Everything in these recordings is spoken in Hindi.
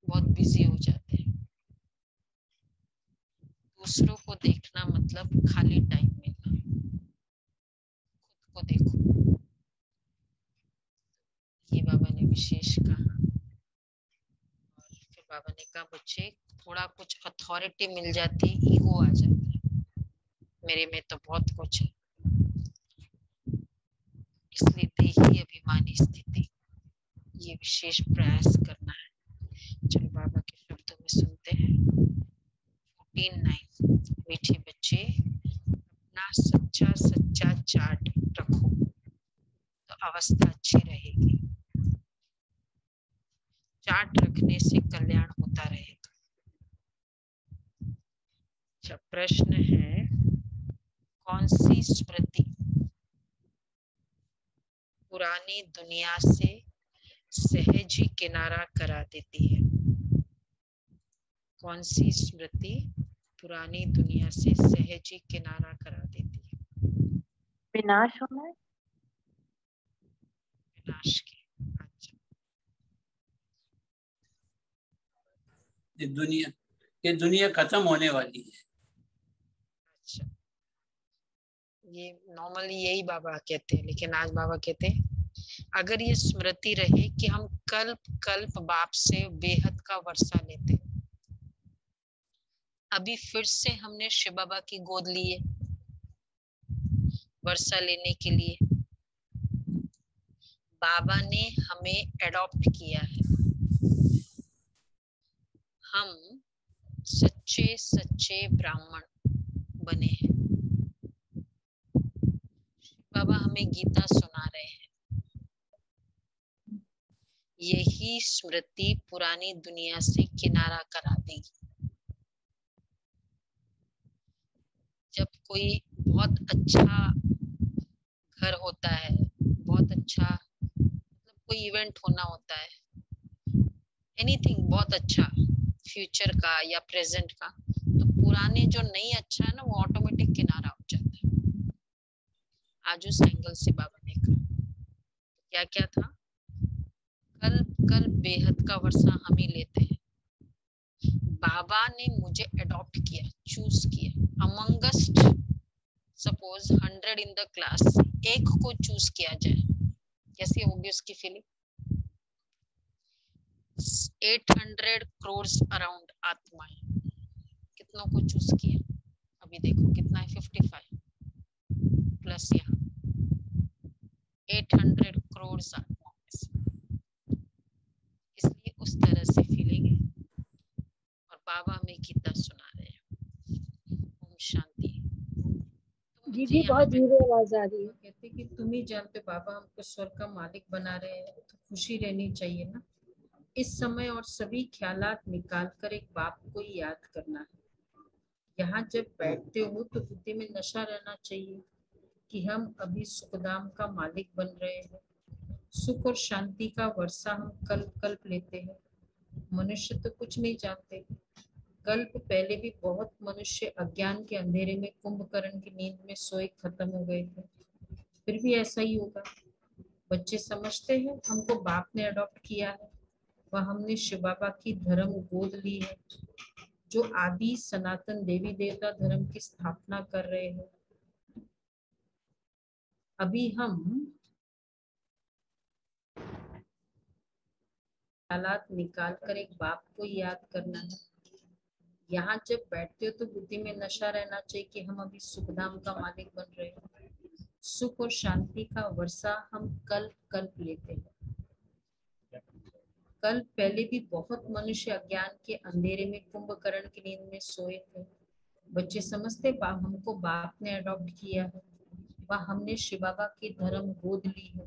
बहुत बिजी हो जाते हैं। दूसरों को देखना मतलब खाली टाइम मिलना, खुद को देखो। ये बाबा ने विशेष कहा। और फिर बाबा ने कहा बच्चे थोड़ा कुछ अथॉरिटी मिल जाती, ईगो आ जाता है, मेरे में तो बहुत कुछ है, इसलिए देही अभिमानी स्थिति, ये विशेष प्रयास करना है। चलो बाबा के शब्दों में सुनते हैं। 14:9 मीठे बच्चे अपना सच्चा सच्चा चार्ट रखो तो अवस्था अच्छी रहेगी। चार्ट रखने से कल्याण होता रहेगा। अच्छा, प्रश्न है कौन सी स्मृति पुरानी दुनिया से सहज ही किनारा करा देती है? कौन सी स्मृति पुरानी दुनिया से सहज ही किनारा करा देती है? विनाश होना है। विनाश की। अच्छा, ये दुनिया खत्म होने वाली है। अच्छा, ये नॉर्मली यही बाबा कहते हैं, लेकिन आज बाबा कहते हैं अगर ये स्मृति रहे कि हम कल्प कल्प बाप से बेहद का वर्षा लेते हैं, अभी फिर से हमने शिव बाबा की गोद ली है वर्षा लेने के लिए। बाबा ने हमें एडॉप्ट किया है, हम सच्चे सच्चे ब्राह्मण बने हैं। बाबा हमें गीता सुना रहे हैं। यही स्मृति पुरानी दुनिया से किनारा करा देगी। जब कोई बहुत अच्छा घर होता है, बहुत अच्छा मतलब कोई इवेंट होना होता है, एनीथिंग बहुत अच्छा फ्यूचर का या प्रेजेंट का, तो पुराने जो नहीं अच्छा है ना वो ऑटोमेटिक किनारा हो जाता है। आज उस एंगल से बाबा ने कहा क्या क्या था, कल कल बेहद का वर्षा हम ही लेते हैं। बाबा ने मुझे अडॉप्ट किया, चूज किया। Amongst suppose 100 in the class एक को चूज किया जाए, कैसी होगी उसकी फीलिंग? 800 करोड़ अराउंड आत्माएं, कितनों को चूज किया? अभी देखो कितना है, 55 प्लस यहाँ 800 करोड़ आत्माओं में से, इसलिए उस तरह से फीलिंग है। और बाबा हमें गीता सुना रहे हैं। ओम शांति। तो मुझे दीदी यहाँ बहुत पे धीरे आवाज आ रही है। कहते कि तुम ही जानते बाबा हमको स्वर्ग का मालिक बना रहे हैं, तो खुशी रहनी चाहिए ना इस समय। और सभी ख्यालात निकाल कर एक बाप को ही याद करना है। यहाँ जब बैठते हो तो बुद्धि में नशा रहना चाहिए कि हम अभी सुखधाम का मालिक बन रहे हैं। सुख और शांति का वर्षा हम कल्प कल्प लेते हैं। मनुष्य तो कुछ नहीं जानते। कल्प पहले भी बहुत मनुष्य अज्ञान के अंधेरे में कुंभकर्ण की नींद में सोए खत्म हो गए थे, फिर भी ऐसा ही होगा। बच्चे समझते हैं हमको बाप ने अडॉप्ट किया है, वह हमने शिव बाबा की धर्म गोद ली है, जो आदि सनातन देवी देवता धर्म की स्थापना कर रहे हैं। अभी हम हालात निकाल कर एक बाप को याद करना है। यहाँ जब बैठते हो तो बुद्धि में नशा रहना चाहिए कि हम अभी सुखधाम का मालिक बन रहे हैं। सुख और शांति का वर्षा हम कल्प कल्प लेते हैं। कल पहले भी बहुत मनुष्य अज्ञान के अंधेरे में कुंभकर्ण की नींद में सोए थे। बच्चे समझते हमको बाप ने अडॉप्ट किया है, वह हमने शिव बाबा की धर्म गोद ली है,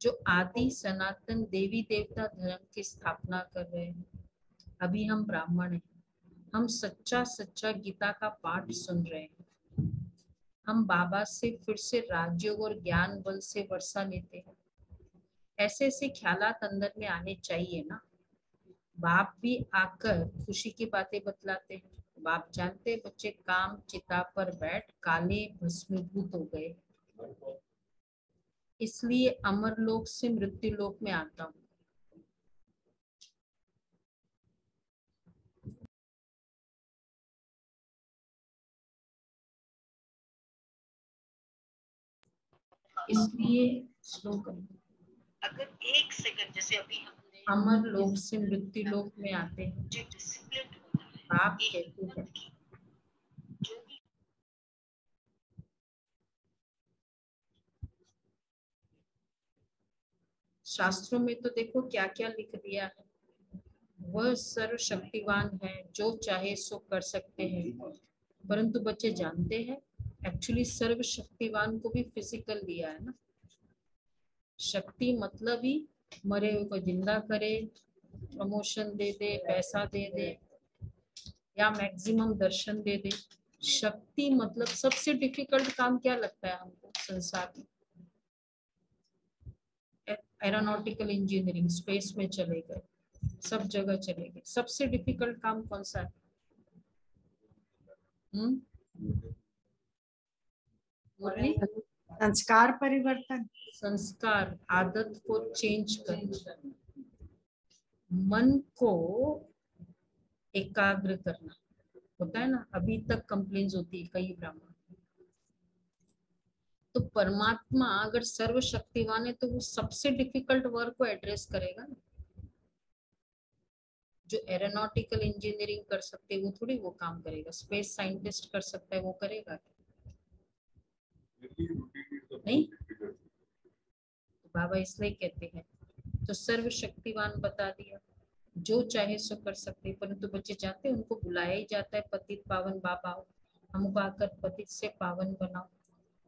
जो आदि सनातन देवी देवता धर्म की स्थापना कर रहे हैं। अभी हम ब्राह्मण हैं, हम सच्चा सच्चा गीता का पाठ सुन रहे हैं। हम बाबा से फिर से राजयोग और ज्ञान बल से वर्षा लेते हैं। ऐसे ऐसे ख्यालात अंदर में आने चाहिए ना। बाप भी आकर खुशी की बातें बतलाते हैं। बाप जानते बच्चे काम चिता पर बैठ काले भस्मीभूत हो गए, इसलिए अमर लोक से मृत्यु लोक में आता हूँ। इसलिए स्लो करें। अगर 1 सेकंड जैसे अभी हमने अमर लोक से मृत्यु लोक में आते हैं। जो डिसिप्लिन होता है, बाप कहते हैं जो भी शास्त्रों में तो देखो क्या क्या लिख दिया है, वह सर्वशक्तिवान है, जो चाहे सो कर सकते हैं। परंतु बच्चे जानते हैं एक्चुअली सर्वशक्तिवान को भी फिजिकल दिया है ना। शक्ति मतलब ही मरे हुए को जिंदा करे, प्रमोशन दे दे, पैसा दे दे, या मैक्सिमम दर्शन दे दे। शक्ति मतलब सबसे डिफिकल्ट काम क्या लगता है हमको संसार में? एरोनॉटिकल इंजीनियरिंग, स्पेस में चले गए, सब जगह चले गए, सबसे डिफिकल्ट काम कौन सा है? मुरली? संस्कार परिवर्तन। संस्कार, आदत को चेंज करना, मन को एकाग्र करना होता है ना। अभी तक कंप्लेन्स होती है कई ब्राह्मण। तो परमात्मा अगर सर्वशक्तिवान है तो वो सबसे डिफिकल्ट वर्क को एड्रेस करेगा ना। जो एरोनॉटिकल इंजीनियरिंग कर सकते हैं वो थोड़ी वो काम करेगा, स्पेस साइंटिस्ट कर सकता है वो करेगा नहीं। तो बाबा इसलिए कहते हैं, तो सर्वशक्तिवान बता दिया, जो चाहे सो कर सकते हैं। परंतु बच्चे चाहते हैं, उनको बुलाया ही जाता है पतित पावन बाबा, हमको आकर पतित से पावन बनाओ,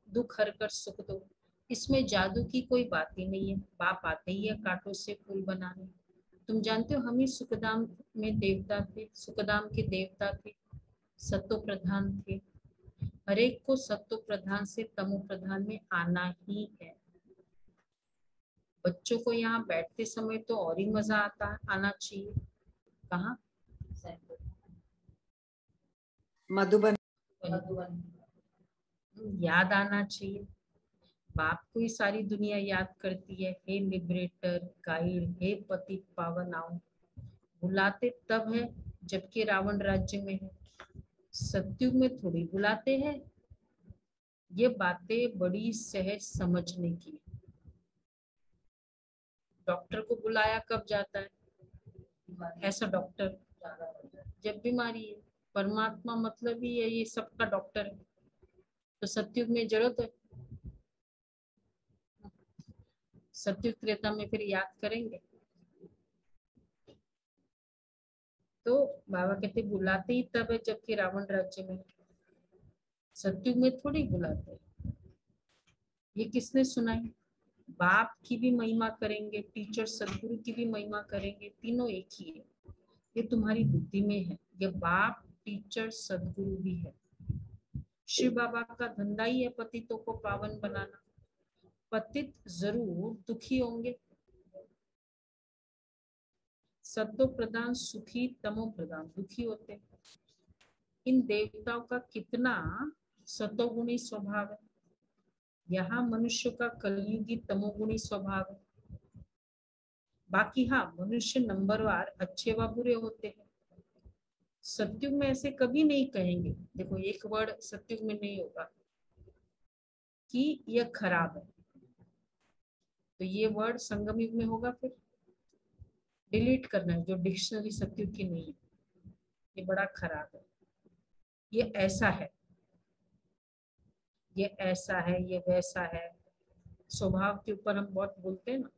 दुख हर कर सुख दो। इसमें जादू की कोई बात ही नहीं है। बाप आते ही है कांटों से फूल बनाने। तुम जानते हो हम ही सुखदाम में देवता थे, सुखदाम के देवता थे, सत्तो प्रधान थे। हरेक को सत्तो प्रधान से तमो प्रधान में आना ही है। बच्चों को यहाँ बैठते समय तो और ही मजा आना चाहिए। कहाँ? मधुबन। याद आना चाहिए। बाप को ही सारी दुनिया याद करती है, हे लिबरेटर, गाइड, हे पतित पावन आओ। बुलाते तब है जबकि रावण राज्य में है, सत्युग में थोड़ी बुलाते हैं। ये बातें बड़ी सहज समझने की। डॉक्टर को बुलाया कब जाता है? ऐसा डॉक्टर जब बीमारी है। परमात्मा मतलब ही है ये सबका डॉक्टर है। तो सत्युग में जरूरत है, सत्युग त्रेता में फिर याद करेंगे। तो बाबा कहते बुलाते ही तब है जबकि रावण राज्य में, सत्युग में थोड़ी बुलाते। ये किसने सुनाई? बाप की भी महिमा करेंगे, टीचर सदगुरु की भी महिमा करेंगे, तीनों एक ही है। ये तुम्हारी बुद्धि में है, ये बाप टीचर सदगुरु भी है। शिव बाबा का धंधा ही है पतितों को पावन बनाना। पतित जरूर दुखी होंगे, सत्तो प्रधान सुखी, तमो प्रधान दुखी होते हैं। इन देवताओं का कितना सतोगुणी स्वभाव है, यहाँ मनुष्य का कलयुगी तमोगुणी स्वभाव है। बाकी हाँ, मनुष्य नंबरवार अच्छे व बुरे होते हैं। सत्युग में ऐसे कभी नहीं कहेंगे, देखो एक वर्ड सत्युग में नहीं होगा कि यह खराब है, तो ये वर्ड संगम युग में होगा। फिर डिलीट करना है जो डिक्शनरी सत्युग की नहीं है, ये बड़ा खराब है, ये ऐसा है, ये ऐसा है, ये वैसा है। स्वभाव के ऊपर हम बहुत बोलते हैं ना।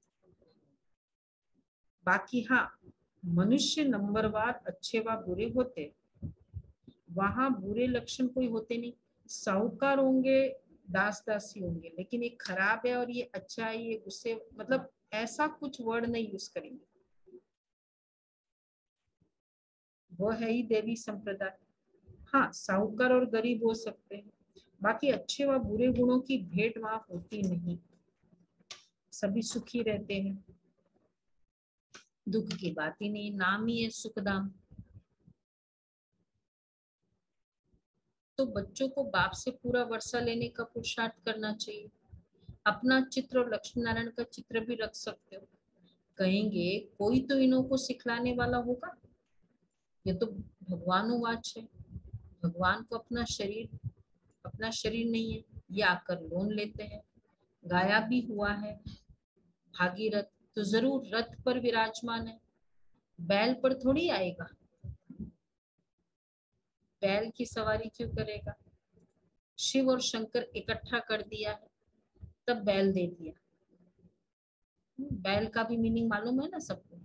बाकी हाँ, मनुष्य नंबरवार अच्छे व बुरे होते, वहां बुरे लक्षण कोई होते नहीं। साहूकार होंगे, दास दासी होंगे, लेकिन ये खराब है और ये अच्छा है, ये गुस्से, मतलब ऐसा कुछ वर्ड नहीं यूज करेंगे। वो है ही देवी संप्रदाय। हाँ, साहूकार और गरीब हो सकते हैं, बाकी अच्छे व बुरे गुणों की भेंट वहां होती नहीं, सभी सुखी रहते हैं, दुख की बात ही नहीं, नाम ही है सुखधाम। तो बच्चों को बाप से पूरा वर्षा लेने का पुरुषार्थ करना चाहिए। अपना चित्र और लक्ष्मी नारायण का चित्र भी रख सकते हो। कहेंगे कोई तो इन्हों को सिखलाने वाला होगा, ये तो भगवानुवाच है। भगवान को अपना शरीर नहीं है, ये आकर लोन लेते हैं, गाया भी हुआ है भागीरथ, तो जरूर रथ पर विराजमान है, बैल पर थोड़ी आएगा। बैल की सवारी क्यों करेगा? शिव और शंकर इकट्ठा कर दिया है तब बैल दे दिया। बैल का भी मीनिंग मालूम है ना सबको?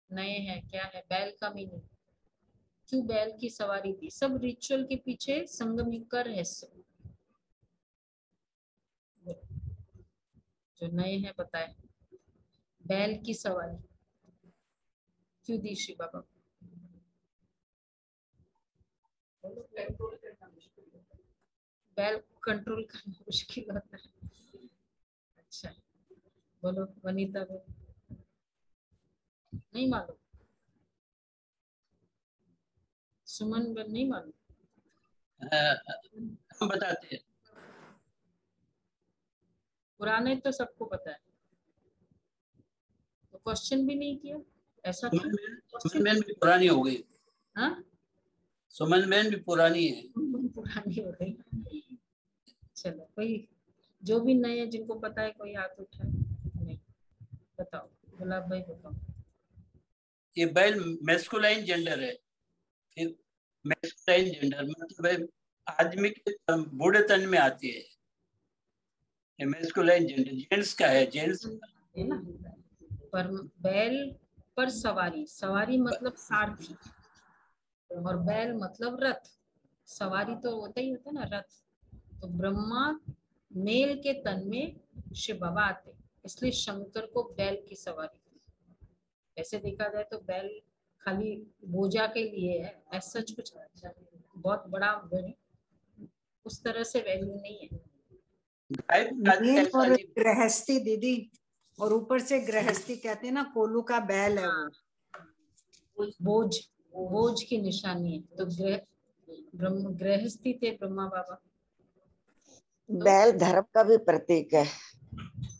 नए है क्या है बैल का मीनिंग? क्यों बैल की सवारी थी? सब रिचुअल के पीछे संगम का रहस्य जो नए हैं बताए। बैल की सवारी क्यों दी शिव बाबा को? बैल को कंट्रोल करना मुश्किल होता है। अच्छा बोलो वनीता, बोलो। नहीं मालूम? सुमन नहीं मालूम? हम बताते हैं। पुराने तो सबको पता है, तो क्वेश्चन भी नहीं किया ऐसा क्यों? सुमन बहन भी पुरानी हो गई। हाँ सुमन बहन भी पुरानी है। पुरानी हो गई। चलो कोई जो भी नए हैं जिनको पता है कोई हाथ उठाए। नहीं बताओ, गुलाब भाई बताओ। ये बैल मैस्कुलाइन जेंडर है। फिर मैस्कुलाइन जेंडर मतलब आदमी के बूढ़े तन में आती है। ये मैस्कुलाइन जेंडर जेंट्स का है, जेंट्स। है ना? पर बैल पर सवारी, सवारी मतलब सारथी, और बैल मतलब रथ। सवारी तो होता ही होता है ना, रथ। तो ब्रह्मा मेल के तन में शिव बाबा आते, इसलिए शंकर को बैल की सवारी थी। ऐसे देखा जाए तो बैल खाली बोझा के लिए है, ऐसा कुछ बहुत बड़ा उस तरह से वैल्यू नहीं है। गाय मेल ऐसा और नहीं। गृहस्थी दीदी, और ऊपर से गृहस्थी कहते हैं ना, कोलू का बैल है वो। बोझ, बोझ की निशानी है। तो गृहस्थी थे ब्रह्मा बाबा। तो बैल धर्म का भी प्रतीक है।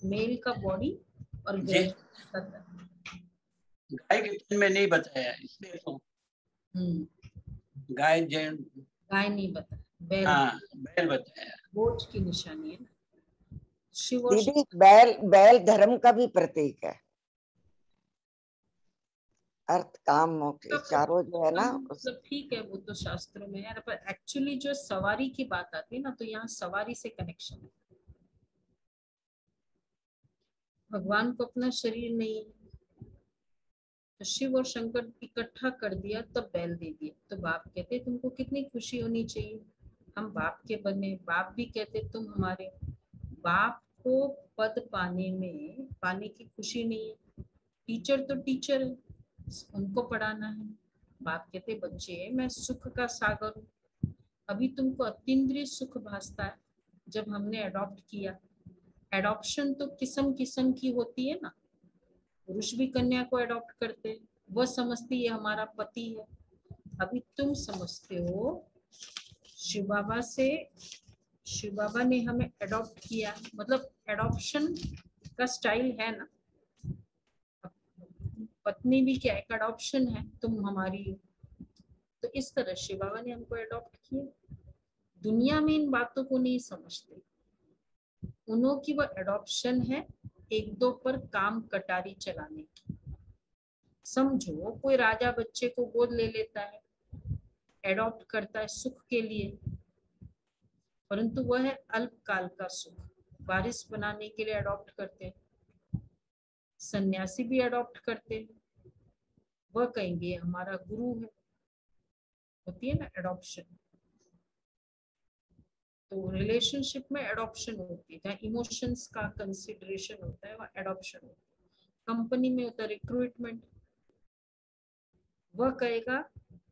मेल का बॉडी और गृहस्थी का धर्म। गाय के तन में नहीं बताया इसलिए तो गाय जैन। गाय नहीं बता, बैल। हाँ बैल बताया। बोझ की निशानी है ना। शिव और दीदी बैल बैल धर्म का भी प्रतीक है। अर्थ काम मोक्ष चारों जो है ना मतलब ठीक है वो तो शास्त्रों में है, पर एक्चुअली जो सवारी की बात आती है ना, तो यहाँ सवारी से कनेक्शन है। भगवान को अपना शरीर नहीं है, तो शिव और शंकर इकट्ठा कर दिया तब बैल दे दिया। तो बाप कहते तुमको कितनी खुशी होनी चाहिए, हम बाप के बने। बाप भी कहते तुम हमारे। बाप को पद पाने की खुशी नहीं है। टीचर तो टीचर है, उनको पढ़ाना है। बाप कहते बच्चे मैं सुख का सागर हूँ। अभी तुमको अतीन्द्रिय सुख भासता है, जब हमने अडॉप्ट किया। एडॉप्शन तो किस्म किस्म की होती है ना। पुरुष भी कन्या को अडॉप्ट करते हैं, वह समझती है हमारा पति है। अभी तुम समझते हो शिव बाबा से, शिव बाबा ने हमें अडॉप्ट किया, मतलब एडॉप्शन का स्टाइल है ना। पत्नी भी क्या एक अडॉप्शन है, तुम हमारी हो। तो इस तरह शिव बाबा ने हमको अडॉप्ट किया। दुनिया में इन बातों को नहीं समझते, उन्हों की वह एडॉप्शन है एक दो पर काम कटारी चलाने की। समझो कोई राजा बच्चे को गोद ले लेता है, एडॉप्ट करता है सुख के लिए, परंतु वह है अल्पकाल का सुख। वारिस बनाने के लिए अडॉप्ट करते हैं। सन्यासी भी अडॉप्ट करते हैं, वह कहेंगे हमारा गुरु है। होती है ना एडॉप्शन। तो रिलेशनशिप में एडॉप्शन होती है, जहाँ इमोशंस का कंसिडरेशन होता है वहाँ एडॉप्शन होता है। कंपनी में होता है रिक्रूटमेंट, वह कहेगा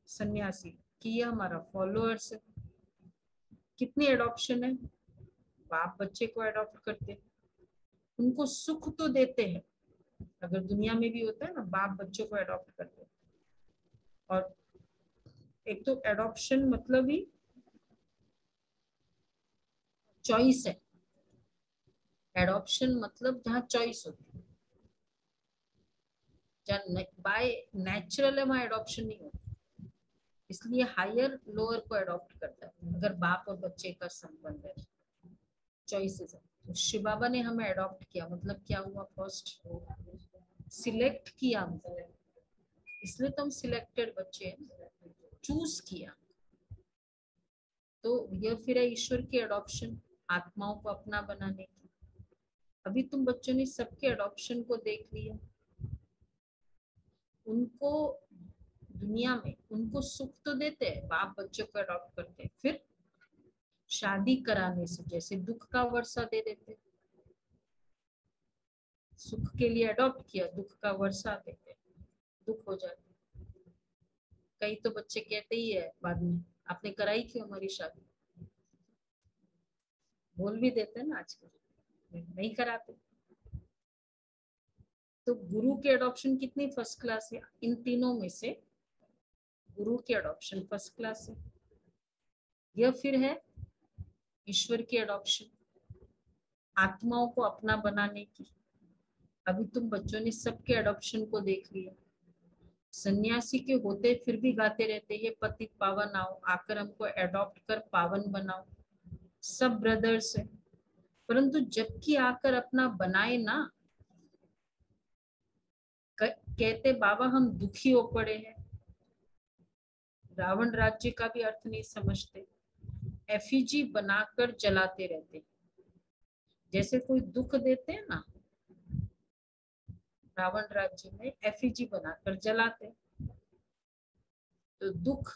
सन्यासी कि यह हमारा फॉलोअर्स है। कितनी एडॉप्शन है, बाप बच्चे को एडॉप्ट करते हैं, उनको सुख तो देते हैं। अगर दुनिया में भी होता है ना, बाप बच्चों को एडॉप्ट करते हैं। और एक तो एडॉप्शन मतलब ही चॉइस है। एडॉप्शन मतलब जहाँ चॉइस होती है, जहाँ बाय नेचुरल है वहाँ एडॉप्शन नहीं होता। इसलिए हायर लोअर को एडॉप्ट करता है अगर बाप और बच्चे का संबंध है, चॉइसेस है। तो शिव बाबा ने हमें अडॉप्ट किया, मतलब क्या हुआ, फर्स्ट सिलेक्ट किया हमको, इसलिए तो हम सिलेक्टेड बच्चे हैं, चूज किया। तो यह फिर है ईश्वर की अडॉप्शन, आत्माओं को अपना बनाने की। अभी तुम बच्चों ने सबके अडॉप्शन को देख लिया, उनको दुनिया में उनको सुख तो देते हैं, बाप बच्चों को अडॉप्ट करते हैं, फिर शादी कराने से जैसे दुख का वर्षा दे देते, सुख के लिए अडॉप्ट किया, दुख का वर्षा देते, दुख हो जाते। कई तो बच्चे कहते ही है बाद में, आपने कराई क्यों हमारी शादी, बोल भी देते हैं ना आजकल, नहीं कराते। तो गुरु के अडॉप्शन कितनी फर्स्ट क्लास है, इन तीनों में से गुरु के अडॉप्शन फर्स्ट क्लास है। यह फिर है ईश्वर की अडॉप्शन, आत्माओं को अपना बनाने की। अभी तुम बच्चों ने सबके अडॉप्शन को देख लिया, सन्यासी के होते फिर भी गाते रहते, ये पतित पावन आओ, आकर हमको अडॉप्ट कर पावन बनाओ, सब ब्रदर्स है। परंतु जबकि आकर अपना बनाए ना, कहते बाबा हम दुखी हो पड़े हैं, रावण राज्य का भी अर्थ नहीं समझते, एफिजी बनाकर जलाते रहते। जैसे कोई दुख देते हैं ना, रावण राज्य में एफिजी बनाकर जलाते। तो दुख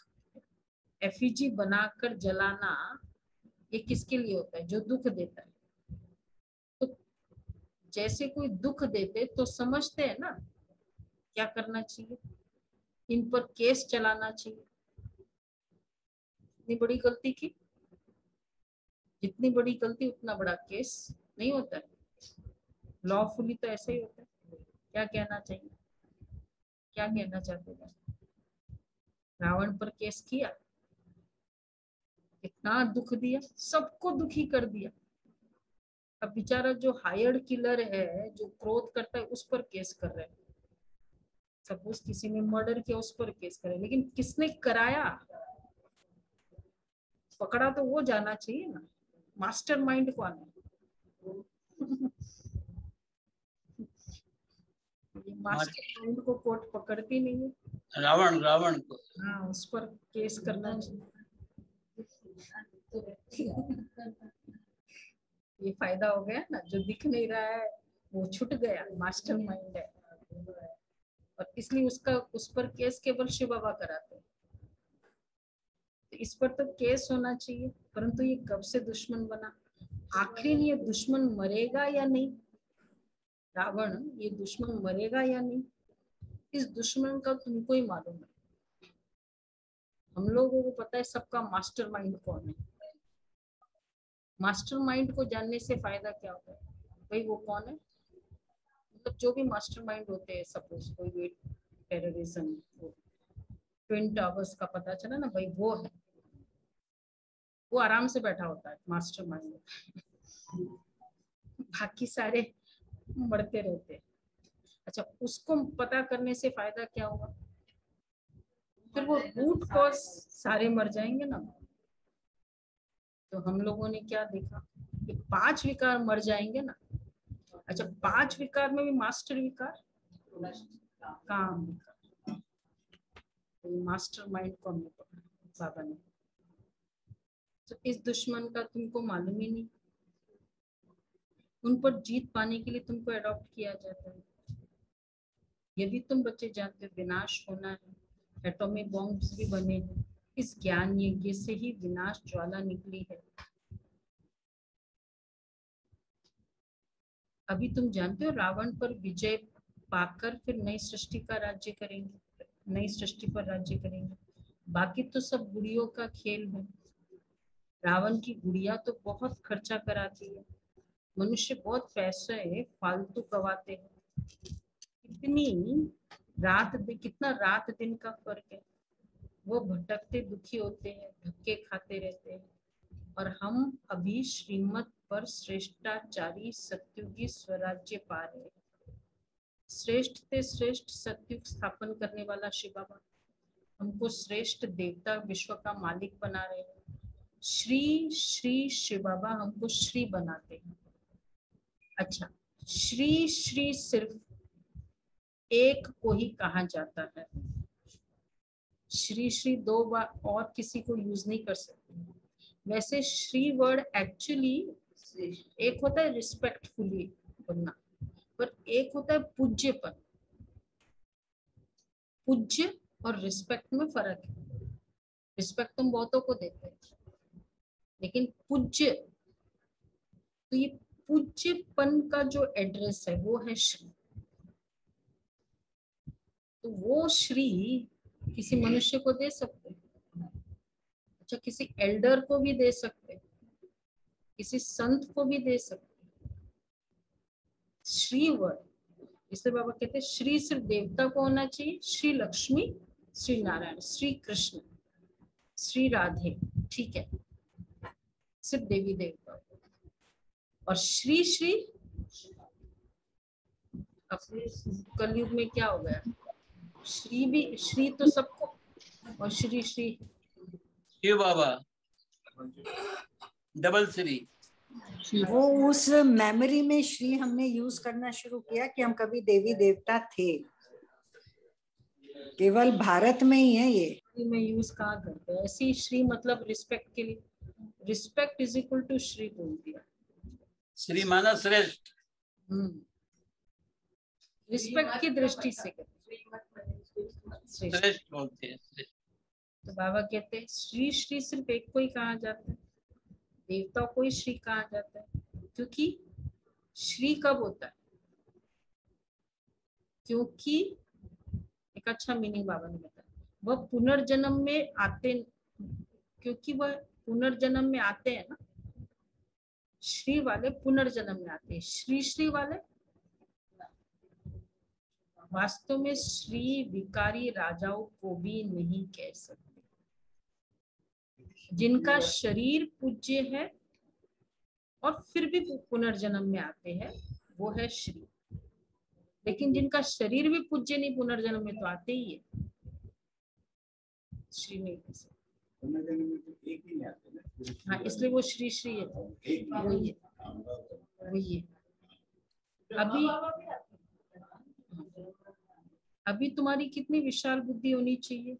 एफिजी बनाकर जलाना ये किसके लिए होता है, जो दुख देता है। तो जैसे कोई दुख देते तो समझते हैं ना क्या करना चाहिए, इन पर केस चलाना चाहिए। इतनी बड़ी गलती की, जितनी बड़ी गलती उतना बड़ा केस नहीं होता है, लॉफुली तो ऐसे ही होता है। क्या कहना चाहिए, क्या कहना चाहते हैं, रावण पर केस किया, इतना दुख दिया, सबको दुखी कर दिया। अब बेचारा जो हायर्ड किलर है, जो क्रोध करता है, उस पर केस कर रहे हैं। सपोज किसी ने मर्डर किया, उस पर केस करे, लेकिन किसने कराया, पकड़ा तो वो जाना चाहिए ना, मास्टर माइंड कौन है। मास्टर माइंड को कोर्ट पकड़ती नहीं है, रावण रावण को हाँ उस पर केस करना चाहिए। ये फायदा हो गया ना, जो दिख नहीं रहा है वो छूट गया, मास्टर माइंड है, और इसलिए उसका उस पर केस केवल शिव बाबा कराते हैं। तो इस पर तो केस होना चाहिए, परंतु ये कब से दुश्मन बना, आखिर ये दुश्मन मरेगा या नहीं, रावण ये दुश्मन मरेगा या नहीं, इस दुश्मन का तुमको ही मालूम है। हम लोगों को पता है सबका मास्टर माइंड कौन है। मास्टर माइंड को जानने से फायदा क्या होता है, भाई वो कौन है, मतलब जो भी मास्टर माइंड होते हैं, सपोज कोई भी टेररिज्म, ट्विन टावर्स का पता चला ना, भाई वो है, वो आराम से बैठा होता है मास्टर माइंड, बाकी सारे मरते रहते हैं। अच्छा, उसको पता करने से फायदा क्या होगा, फिर वो रूट कॉज सारे मर जाएंगे ना। तो हम लोगों ने क्या देखा कि 5 विकार मर जाएंगे ना। अच्छा, 5 विकार में भी मास्टर विकार काम विकार, तो मास्टर माइंड को हमने पकड़ा बाबा ने। तो इस दुश्मन का तुमको मालूम ही नहीं, उन पर जीत पाने के लिए तुमको अडॉप्ट किया जाता है। ये भी तुम बच्चे जानते हो, विनाश होना है, एटॉमिक बॉम्ब्स भी बने हैं, इस ज्ञान यज्ञ से ही विनाश ज्वाला निकली है। अभी तुम जानते हो रावण पर विजय पाकर फिर नई सृष्टि का राज्य करेंगे, नई सृष्टि पर राज्य करेंगे। बाकी तो सब गुड़ियों का खेल है। रावण की गुड़िया तो बहुत खर्चा कराती है, मनुष्य बहुत पैसे फालतू गवाते हैं। कितना रात दिन का फर्क है। वो भटकते दुखी होते हैं, धक्के खाते रहते हैं, और हम अभी श्रीमत पर श्रेष्ठाचारी सत्युगी स्वराज्य पा रहे हैं। श्रेष्ठ से श्रेष्ठ सत्युग स्थापन करने वाला शिव बाबा हमको श्रेष्ठ देवता विश्व का मालिक बना रहे हैं। श्री श्री शिव बाबा हमको श्री बनाते हैं। अच्छा, श्री श्री सिर्फ एक को ही कहा जाता है। श्री श्री दो बार और किसी को यूज नहीं कर सकते। वैसे श्री वर्ड एक्चुअली एक होता है रिस्पेक्टफुली बोलना, पर एक होता है पूज्यपन। पूज्य और रिस्पेक्ट में फर्क है। रिस्पेक्ट तुम बहुतों को देते हैं, लेकिन पूज्य, तो ये पूज्यपन का जो एड्रेस है वो है श्री। तो वो श्री किसी मनुष्य को दे सकते हैं, अच्छा किसी एल्डर को भी दे सकते हैं, किसी संत को भी दे सकते हैं। श्री वर्ड, इसलिए बाबा कहते हैं श्री सिर्फ देवता को होना चाहिए, श्री लक्ष्मी, श्री नारायण, श्री कृष्ण, श्री राधे, ठीक है, सिर्फ देवी देवता। और श्री श्री कलयुग में क्या हो गया, श्री भी, श्री तो सबको, और श्री श्री शिव बाबा डबल श्री। वो उस मेमोरी में श्री हमने यूज करना शुरू किया कि हम कभी देवी देवता थे, केवल भारत में ही है ये। में यूज कहाँ करते हैं, ऐसी श्री मतलब रिस्पेक्ट के लिए, respect is equal to Shri बोल दिया। श्री माना श्रेष्ठ, रिस्पेक्ट की दृष्टि से श्रेष्ठ बोलते हैं। तो बाबा कहते हैं श्री श्री सिर्फ एक को ही कहा जाता है, देवता को ही श्री कहा जाता है। क्योंकि श्री कब होता है, क्योंकि एक अच्छा मीनिंग बाबा ने बताया, वह पुनर्जन्म में आते, क्योंकि वह पुनर्जन्म में आते हैं ना, श्री वाले पुनर्जन्म में आते हैं, श्री श्री वाले वास्तव में श्री विकारी राजाओं को भी नहीं कह सकते। जिनका शरीर पूज्य है और फिर भी पुनर्जन्म में आते हैं वो है श्री, लेकिन जिनका शरीर भी पूज्य नहीं पुनर्जन्म में तो आते ही है, श्री नहीं कह सकते। हाँ, इसलिए वो श्री श्री है, वही है, वही है। अभी तुम्हारी कितनी विशाल बुद्धि होनी चाहिए,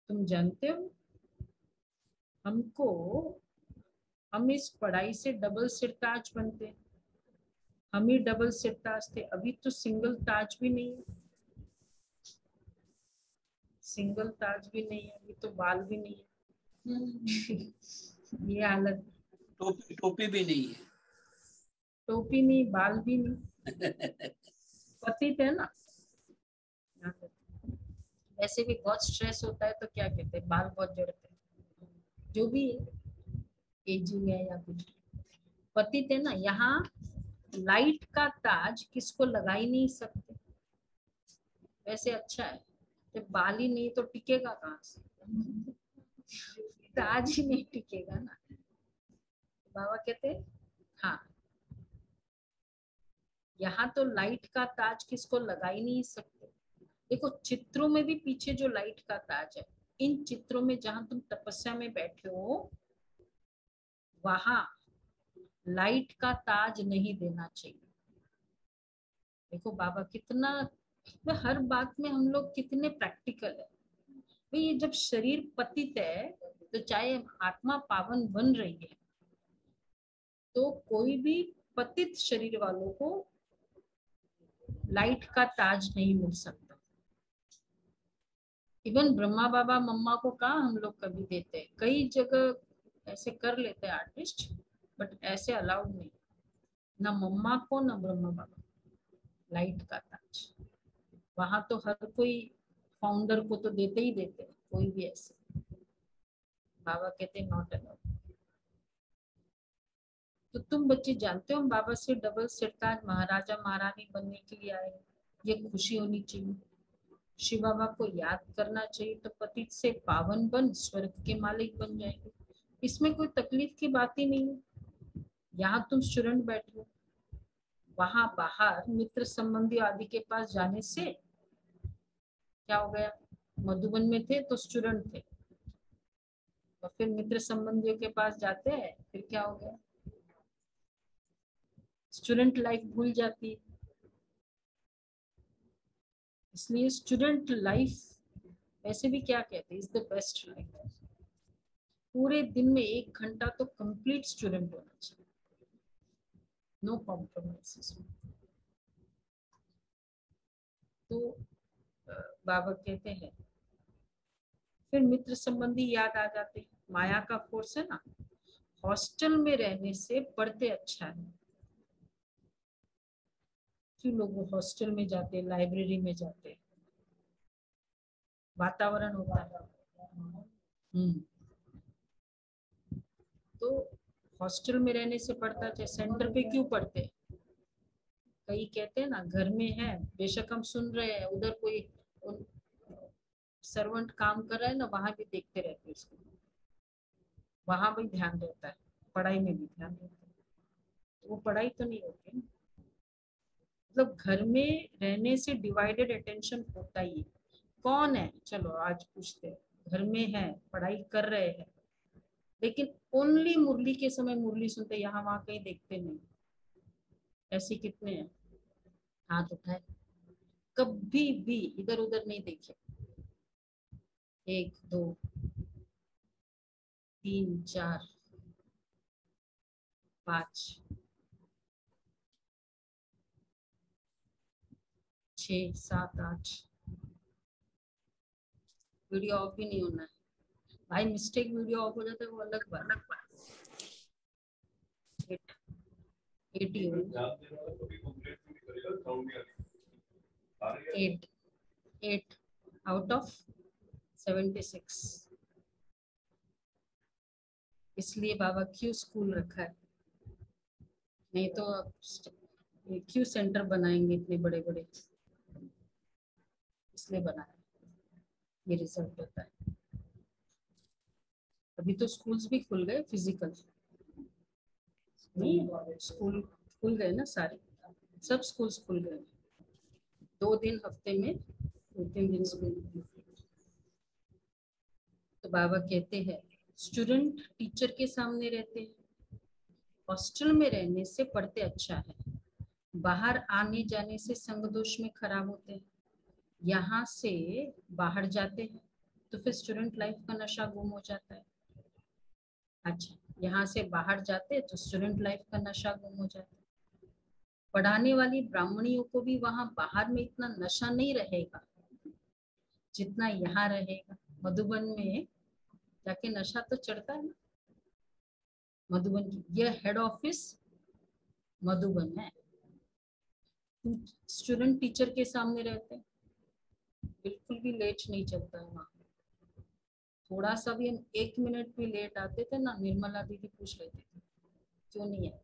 तुम जानते हो हम इस पढ़ाई से डबल सिरताज बनते हैं, हम ही डबल सिरताज थे, अभी तो सिंगल ताज भी नहीं है, सिंगल ताज भी नहीं है, अभी तो बाल भी नहीं है। ये हालत, टोपी भी नहीं है, टोपी नहीं, बाल भी नहीं, पतित है ना। ऐसे भी बहुत स्ट्रेस होता है तो क्या कहते हैं, बाल बहुत जड़ते हैं, जो भी एजिंग है या कुछ, पतित है ना। यहाँ लाइट का ताज किसको लगा ही नहीं सकते, वैसे अच्छा है, जब बाल ही नहीं तो टिकेगा कहाँ से, ताज ही नहीं टिकेगा ना। बाबा कहते हैं हाँ, यहाँ तो लाइट का ताज किसको लगा ही नहीं सकते। देखो चित्रों में भी पीछे जो लाइट का ताज है, इन चित्रों में जहां तुम तपस्या में बैठे हो वहां लाइट का ताज नहीं देना चाहिए। देखो बाबा कितना, हर बात में हम लोग कितने प्रैक्टिकल है भाई। ये जब शरीर पतित है तो चाहे आत्मा पावन बन रही है तो कोई भी पतित शरीर वालों को लाइट का ताज नहीं मिल सकता। इवन ब्रह्मा बाबा मम्मा को कहा हम लोग कभी देते हैं, कई जगह ऐसे कर लेते हैं आर्टिस्ट, बट ऐसे अलाउड नहीं, ना मम्मा को ना ब्रह्मा बाबा लाइट का ताज। वहां तो हर कोई फाउंडर को तो देते ही देते हैं, कोई भी ऐसे बाबा कहते हैं नॉट अलाउड। तो तुम बच्चे जानते हो हम बाबा से डबल सिरताज महाराजा महारानी बनने के लिए आए, ये खुशी होनी चाहिए। शिव बाबा को याद करना चाहिए तो पतित से पावन बन स्वर्ग के मालिक बन जाएंगे, इसमें कोई तकलीफ की बात ही नहीं है। यहाँ तुम स्टूडेंट बैठे हो, वहां बाहर मित्र संबंधी आदि के पास जाने से क्या हो गया, मधुबन में थे तो स्टूडेंट थे, और फिर मित्र संबंधियों के पास जाते हैं फिर क्या हो गया, स्टूडेंट लाइफ भूल जाती है। इसलिए स्टूडेंट लाइफ वैसे भी क्या कहते हैं, इज द बेस्ट लाइफ। पूरे दिन में 1 घंटा तो कंप्लीट स्टूडेंट होना चाहिए, नो कॉम्प्रोमाइजेस। तो बाबा कहते हैं फिर मित्र संबंधी याद आ जाते हैं। माया का फोर्स है ना, हॉस्टल में रहने से पढ़ते अच्छा है। क्यों लोग हॉस्टल में जाते हैं, लाइब्रेरी में जाते हैं, वातावरण होता है। तो हॉस्टल में रहने से पढ़ता है। सेंटर पे क्यों पढ़ते हैं? कई कहते हैं ना घर में है, बेशक हम सुन रहे हैं, उधर कोई सर्वेंट काम कर रहा है ना, वहां भी देखते रहते हैं उसको, वहां भी ध्यान रहता है, पढ़ाई में भी ध्यान रहता है। तो वो पढ़ाई तो नहीं होती ना। मतलब घर में रहने से डिवाइडेड अटेंशन होता ही है। कौन है, चलो आज पूछते हैं, घर में है, पढ़ाई कर रहे हैं, लेकिन ओनली मुरली के समय मुरली सुनते, यहाँ वहां कहीं देखते नहीं। ऐसे कितने हैं? हाथ उठाए, कभी भी इधर उधर नहीं देखे। 1 2 3 4 5 6 7 8। वीडियो ऑफ भी नहीं होना है भाई, मिस्टेक वीडियो ऑफ हो जाता है वो अलग बात। 80 8 आउट ऑफ 76। इसलिए बाबा क्यों स्कूल रखा है, नहीं तो क्यों सेंटर बनाएंगे इतने बड़े बड़े, इसलिए बनाया। ये रिजल्ट होता है। अभी तो स्कूल्स भी खुल गए फिजिकल, नहीं स्कूल खुल गए ना सारे, सब स्कूल्स खुल गए। 2 दिन हफ्ते में, 2-3 दिन स्कूल। तो बाबा कहते हैं स्टूडेंट टीचर के सामने रहते हैं, हॉस्टल में रहने से पढ़ते अच्छा है, बाहर आने जाने से संग दोष में खराब होते हैं। यहाँ से बाहर जाते हैं तो फिर स्टूडेंट लाइफ का नशा गुम हो जाता है। अच्छा, यहाँ से बाहर जाते हैं तो स्टूडेंट लाइफ का नशा गुम हो जाता है। पढ़ाने वाली ब्राह्मणियों को भी वहां बाहर में इतना नशा नहीं रहेगा जितना यहाँ रहेगा। मधुबन में जाके नशा तो चढ़ता है ना। मधुबन की यह हेड ऑफिस मधुबन है। स्टूडेंट टीचर के सामने रहते हैं, बिल्कुल भी लेट नहीं चलता है वहाँ। थोड़ा सा भी हम 1 मिनट भी लेट आते थे ना, निर्मला दीदी पूछ लेती थी क्यों नहीं है।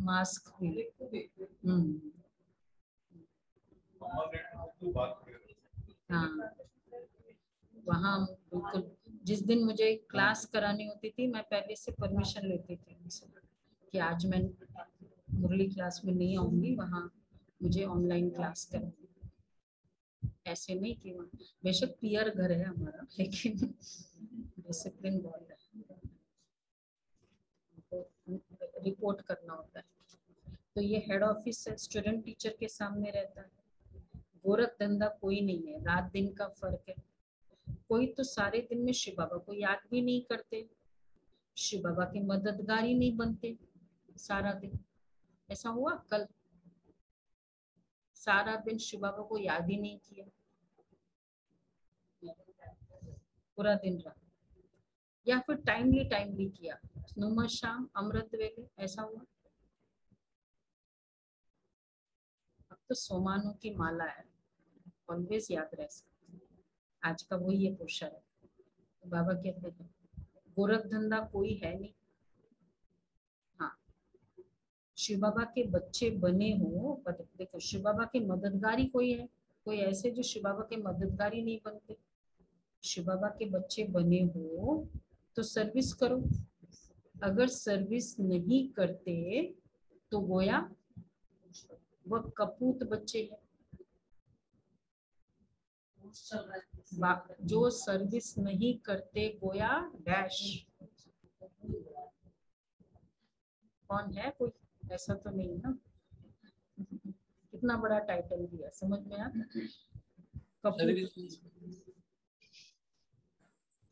मास्क भी हाँ, वहाँ बिल्कुल। जिस दिन मुझे क्लास करानी होती थी, मैं पहले से परमिशन लेती थी उनसे कि आज मैं मुरली क्लास में नहीं आऊंगी, वहाँ मुझे ऑनलाइन क्लास करनी। ऐसे नहीं कि वहाँ बेशक पियर घर है हमारा, लेकिन डिसिप्लिन बहुत है, तो रिपोर्ट करना होता है। तो ये हेड ऑफिस है, स्टूडेंट टीचर के सामने रहता है। गोरख धंधा कोई नहीं है, रात दिन का फर्क है। कोई तो सारे दिन में शिव बाबा को याद भी नहीं करते, शिव बाबा के मददगार ही नहीं बनते सारा दिन। ऐसा हुआ कल, सारा दिन शिव बाबा को याद ही नहीं किया, पूरा दिन रहा। या फिर टाइमली किया, नुमा शाम अमृत वेले, ऐसा हुआ। अब तो सोमानों की माला है, ऑलवेज याद रह सकते। आज का वही ये पोर्शन है। तो बाबा कहते हैं गोरख धंधा कोई है नहीं। हाँ, शिव बाबा के बच्चे बने हो, देखो शिव बाबा के मददगारी कोई है, कोई ऐसे जो शिव बाबा के मददगारी नहीं बनते। शिव बाबा के बच्चे बने हो तो सर्विस करो, अगर सर्विस नहीं करते तो गोया वह कपूत बच्चे हैं। जो सर्विस नहीं करते गोया डैश कौन है, कोई ऐसा तो नहीं ना? कितना बड़ा टाइटल दिया, समझ में आता? कपूत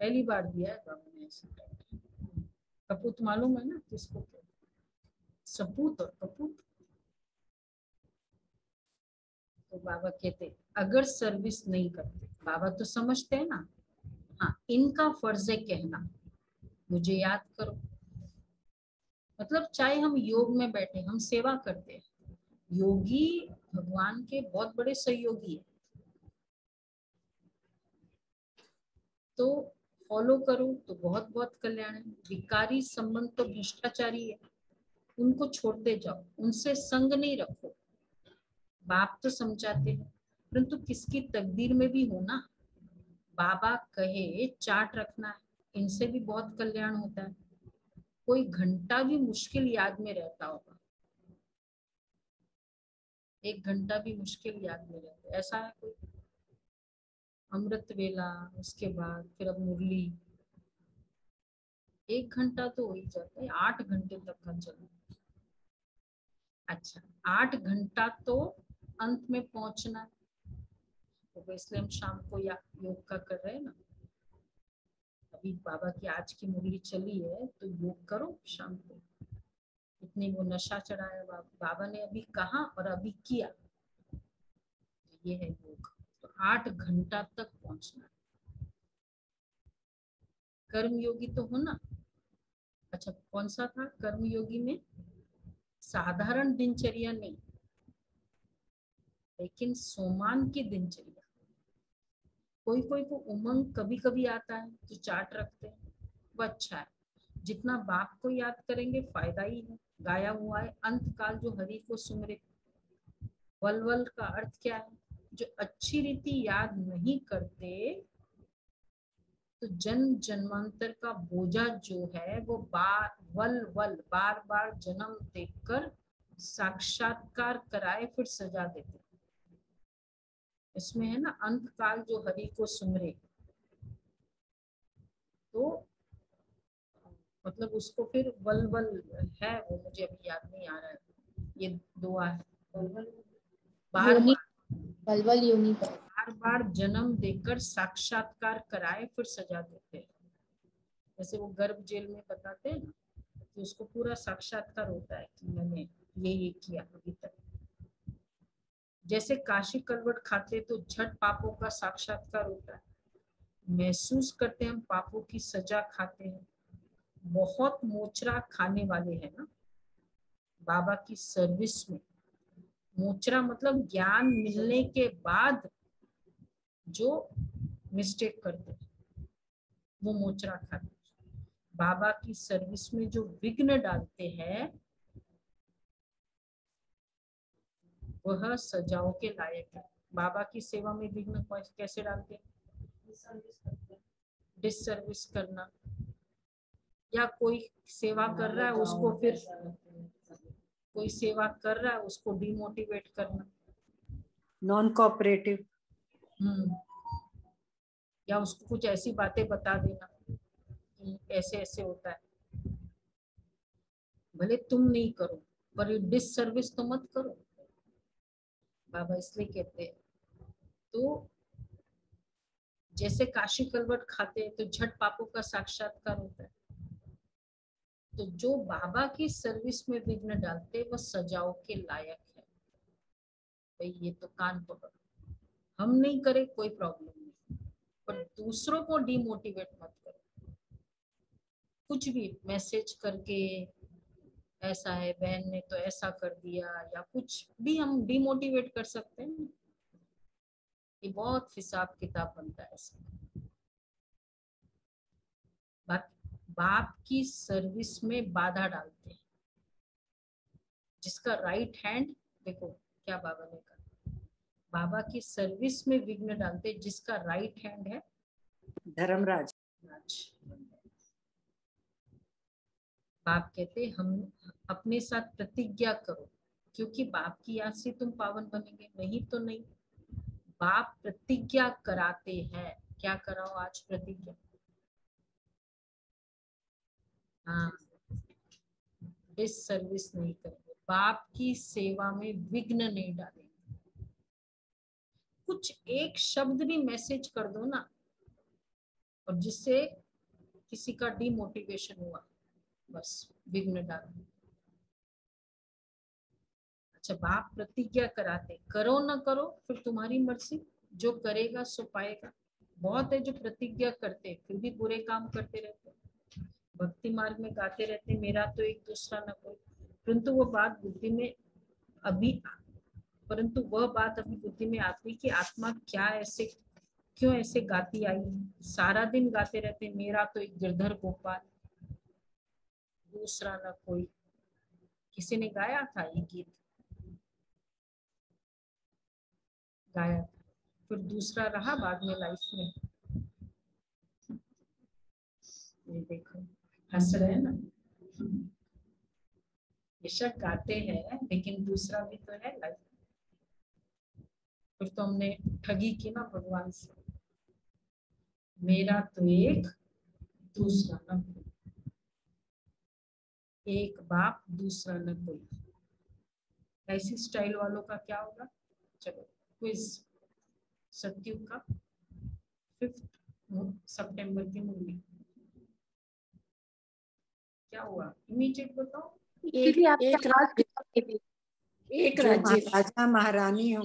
पहली बार दिया है बाबा ने ऐसा टाइटल। कपूत मालूम है ना किसको कहते हैं? सपूत और कपूत। तो बाबा कहते अगर सर्विस नहीं करते, बाबा तो समझते हैं ना, हाँ इनका फर्ज है कहना मुझे याद करो। मतलब चाहे हम योग में बैठे, हम सेवा करते हैं, योगी भगवान के बहुत बड़े सहयोगी है, तो फॉलो करो तो बहुत बहुत कल्याण है। विकारी संबंध तो भ्रष्टाचारी है, उनको छोड़ते जाओ, उनसे संग नहीं रखो। बाप तो समझाते हैं, परंतु किसकी तकदीर में भी हो ना, बाबा कहे चार्ट रखना है, इनसे भी बहुत कल्याण होता है। कोई घंटा भी मुश्किल याद में रहता होगा, 1 घंटा भी मुश्किल याद में रहता है, ऐसा है कोई? अमृत वेला, उसके बाद फिर अब मुरली, 1 घंटा तो हो ही जाता है, 8 घंटे तक का चलो। अच्छा 8 घंटा तो अंत में पहुंचना है, तो इसलिए हम शाम को या योग का कर रहे हैं ना। अभी बाबा की आज की मुरली चली है तो योग करो शाम को। इतनी वो नशा चढ़ाया बाबा ने, अभी कहा और अभी किया, तो ये है योग। तो 8 घंटा तक पहुंचना है। कर्म योगी तो हो ना। अच्छा कौन सा था कर्म योगी में? साधारण दिनचर्या नहीं, लेकिन सोमान की दिनचर्या। कोई कोई को उमंग कभी कभी आता है जो चार्ट रखते हैं, वो अच्छा है। जितना बाप को याद करेंगे फायदा ही है। गाया हुआ है अंत काल जो हरि को सुमरे। वल का अर्थ क्या है? जो अच्छी रीति याद नहीं करते, तो जन्म जन्मांतर का बोझा जो है वो बार बार जन्म देखकर साक्षात्कार कराए फिर सजा देते। इसमें है ना अंत काल जो हरि को सुमरे, तो मतलब उसको फिर वल है, वो मुझे अभी याद नहीं आ रहा है, ये दुआ है। बार बार जन्म देकर साक्षात्कार कराए फिर सजा देते हैं। जैसे वो गर्भ जेल में बताते हैं ना, तो उसको पूरा साक्षात्कार होता है कि मैंने ये किया अभी तक। जैसे काशी कलवट खाते तो झट पापों का साक्षात्कार होता है, महसूस करते हैं हम पापों की सजा खाते हैं। बहुत मोचरा खाने वाले हैं ना बाबा की सर्विस में। मोचरा मतलब ज्ञान मिलने के बाद जो मिस्टेक करते हैं वो मोचरा खाते हैं। बाबा की सर्विस में जो विघ्न डालते हैं वह सजाओं के लायक है। बाबा की सेवा में विघ्न कैसे डालते हैं? डिसर्विस करना, या कोई सेवा कर रहा है उसको फिर कोई सेवा कर रहा है उसको डिमोटिवेट करना, नॉन कोऑपरेटिव, या उसको कुछ ऐसी बातें बता देना कि ऐसे ऐसे होता है। भले तुम नहीं करो पर डिसर्विस तो मत करो, बाबा इसलिए कहते हैं। तो जैसे काशी कलवट खाते हैं तो झट पापों का साक्षात्कार होता है, तो जो बाबा की सर्विस में विघ्न डालते वो सजाओं के लायक है। भाई ये तो कान पकड़ो, हम नहीं करे कोई प्रॉब्लम नहीं, पर दूसरों को डिमोटिवेट मत करो। कुछ भी मैसेज करके ऐसा है, बहन ने तो ऐसा कर दिया, या कुछ भी हम डिमोटिवेट कर सकते हैं। ये बहुत हिसाब किताब बनता है इसमें। बाप की सर्विस में बाधा डालते हैं, जिसका राइट हैंड, देखो क्या बाबा ने कहा, बाबा की सर्विस में विघ्न डालते जिसका राइट हैंड है धर्मराज। बाप कहते हम अपने साथ प्रतिज्ञा करो, क्योंकि बाप की याद से तुम पावन बनेंगे, नहीं तो नहीं। बाप प्रतिज्ञा कराते हैं, क्या कराओ आज प्रतिज्ञा? हाँ, डिससर्विस नहीं करेंगे, बाप की सेवा में विघ्न नहीं डालेंगे। कुछ एक शब्द भी मैसेज कर दो ना, और जिससे किसी का डिमोटिवेशन हुआ, बस विघ्न डाल दो। अच्छा, बाप प्रतिज्ञा कराते, करो ना करो फिर तुम्हारी मर्जी, जो करेगा सो पाएगा। बहुत है जो प्रतिज्ञा करते फिर भी बुरे काम करते रहते, भक्ति मार्ग में गाते रहते मेरा तो एक दूसरा न कोई, परंतु वो बात बुद्धि में अभी बुद्धि में आती कि आत्मा क्या ऐसे, क्यों ऐसे गाती आई, सारा दिन गाते रहते मेरा तो एक गिरधर गोपाल, दूसरा न कोई। किसी ने गाया था ये गीत, गाया था, फिर दूसरा रहा बाद में लाइफ में। ये देखो हंस रहे हैं ना, बेशक गाते हैं लेकिन दूसरा भी तो है लाइफ। फिर तो हमने ठगी की ना भगवान से, मेरा तो एक दूसरा न कोई, एक बाप दूसरा न कोई। ऐसी स्टाइल वालों का क्या होगा? चलो क्विज, सत्युग का 5 सितंबर की मूवी क्या हुआ, इमीडिएट बताओ। एक एक राज्य, एक जो राज्य, महाराजा महारानी हो,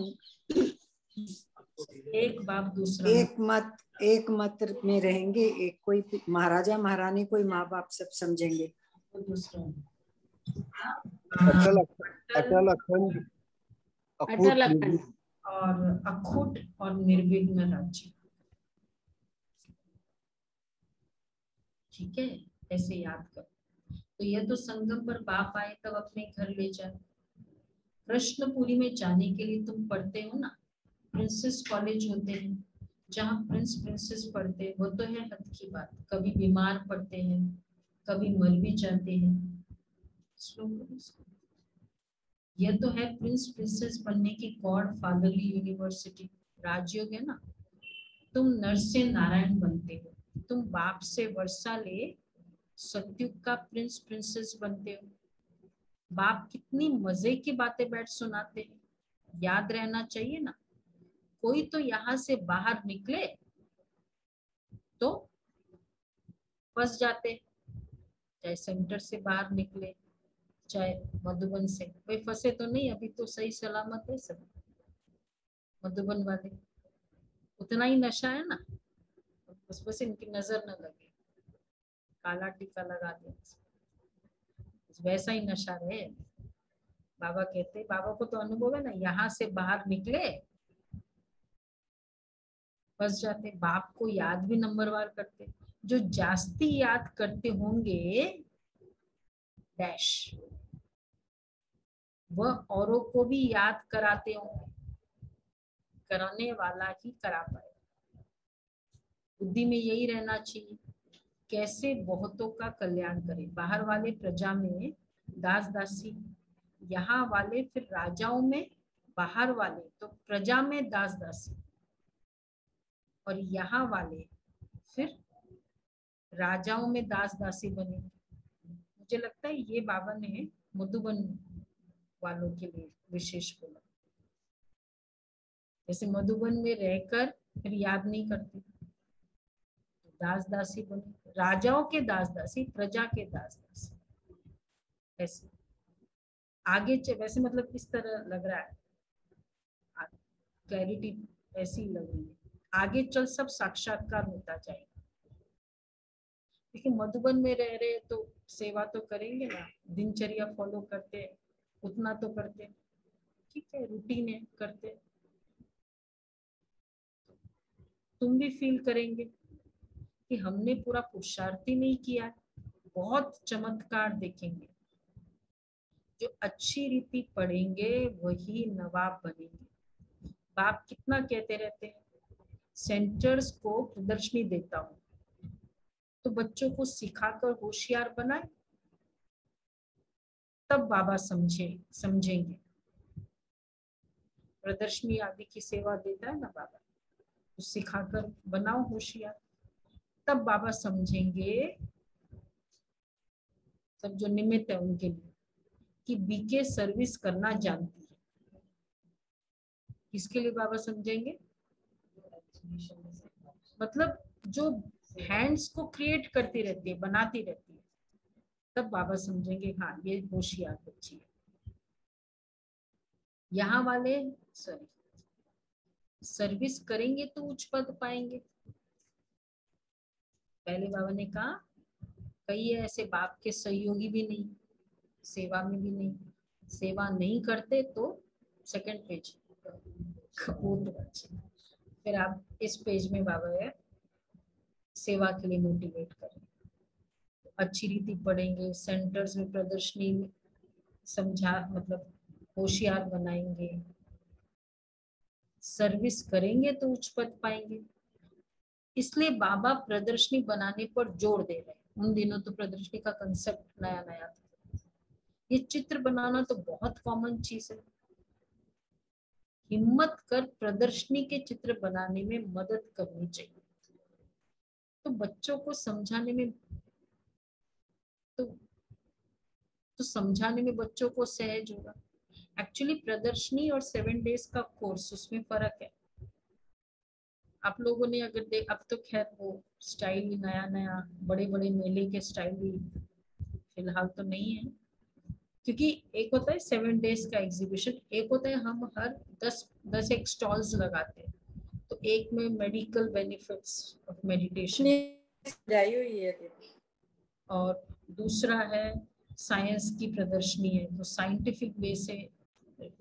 एक बाप दूसरा न एक मत में रहेंगे, एक कोई महाराजा महारानी कोई माँ बाप सब समझेंगे। कोई दूसरा अटल अटल अखंड अटल अकूट अखंड और अखुट और निर्विघ्न राज्य। ठीक है, ऐसे याद कर। तो यह तो संगम पर बाप आए तब अपने घर ले जाए। कृष्णपुरी में जाने के लिए तुम पढ़ते हो ना, प्रिंसेस कॉलेज होते हैं जहाँ प्रिंस प्रिंसेस पढ़ते हैं, वो तो है हद की बात, कभी बीमार पड़ते हैं, कभी मर भी जाते हैं। यह तो है प्रिंस प्रिंसेस बनने की गॉड फादरली यूनिवर्सिटी, राजयोग है ना। तुम नर से नारायण बनते हो, तुम बाप से वर्षा ले सत्युग का प्रिंस प्रिंसेस बनते हो। बाप कितनी मजे की बातें बैठ सुनाते हैं, याद रहना चाहिए ना। कोई तो यहाँ से बाहर निकले तो फंस जाते, चाहे सेंटर से बाहर निकले चाहे मधुबन से, कोई फंसे तो नहीं, अभी तो सही सलामत है सब। मधुबन वाले उतना ही नशा है ना, बस इनकी नजर न लगे, काला टीका लगा दिया, वैसा ही नशा रहे। बाबा कहते, बाबा को तो अनुभव है ना, यहाँ से बाहर निकले फंस जाते। बाप को याद भी नंबरवार करते, जो जास्ती याद करते होंगे डैश, वह औरों को भी याद कराते होंगे, कराने वाला ही करा पाए। बुद्धि में यही रहना चाहिए, कैसे बहुतों का कल्याण करे। बाहर वाले प्रजा में दास दासी, यहाँ वाले फिर राजाओं में, बाहर वाले तो प्रजा में दास दासी, और यहाँ वाले फिर राजाओं में दास दासी बने। मुझे लगता है ये बाबा ने मधुबन वालों के लिए विशेष बोला, जैसे मधुबन में रहकर फिर याद नहीं करते, दास दासी बने, राजाओं के दास दासी, प्रजा के दास दासी। ऐसे आगे वैसे मतलब किस तरह लग रहा है, क्लैरिटी ऐसी लग रही है, आगे चल सब साक्षात्कार होता जाएगा। लेकिन मधुबन में रह रहे तो सेवा तो करेंगे ना, दिनचर्या फॉलो करते, उतना तो करते, ठीक है, रूटीन है, करते। तुम भी फील करेंगे कि हमने पूरा पुरुषार्थ ही नहीं किया, बहुत चमत्कार देखेंगे। जो अच्छी रीति पढ़ेंगे वही नवाब बनेंगे। बाप कितना कहते रहते हैं, सेंटर्स को प्रदर्शनी देता हूँ तो बच्चों को सिखाकर होशियार बनाए, तब बाबा समझेंगे। प्रदर्शनी आदि की सेवा देता है ना बाबा, तो सिखाकर बनाओ होशियार, तब बाबा समझेंगे सब जो निमित्त है उनके लिए, कि बीके सर्विस करना जानती है। किसके लिए बाबा समझेंगे? मतलब जो हैंड्स को क्रिएट करती रहती है, बनाती रहती है, तब बाबा समझेंगे हाँ ये होशियार बच्ची है। यहाँ वाले सॉरी सर्विस करेंगे तो उच्च पद पाएंगे। पहले बाबा ने कहा कई ऐसे बाप के सहयोगी भी नहीं, सेवा में भी नहीं, सेवा नहीं करते तो सेकंड पेज फिर आप इस पेज में बाबा है सेवा के लिए मोटिवेट करें, अच्छी रीति पढ़ेंगे, सेंटर्स में प्रदर्शनी में समझा मतलब होशियार बनाएंगे, सर्विस करेंगे तो उच्च पद पाएंगे। इसलिए बाबा प्रदर्शनी बनाने पर जोर दे रहे हैं। उन दिनों तो प्रदर्शनी का कंसेप्ट नया नया था। ये चित्र बनाना तो बहुत कॉमन चीज है। हिम्मत कर प्रदर्शनी के चित्र बनाने में मदद करनी चाहिए। तो बच्चों को समझाने में तो समझाने में बच्चों को सहज होगा। एक्चुअली प्रदर्शनी और 7 डेज का कोर्स उसमें फर्क है। आप लोगों ने अगर देख, अब तो खैर वो स्टाइल नया नया बड़े बड़े मेले के स्टाइल भी फिलहाल तो नहीं है, क्योंकि एक होता है 7 डेज का एग्जीबिशन, एक होता है हम हर 10 एक स्टॉल्स लगाते हैं। तो एक में मेडिकल बेनिफिट्स ऑफ मेडिटेशन और दूसरा है साइंस की प्रदर्शनी है, तो साइंटिफिक वे से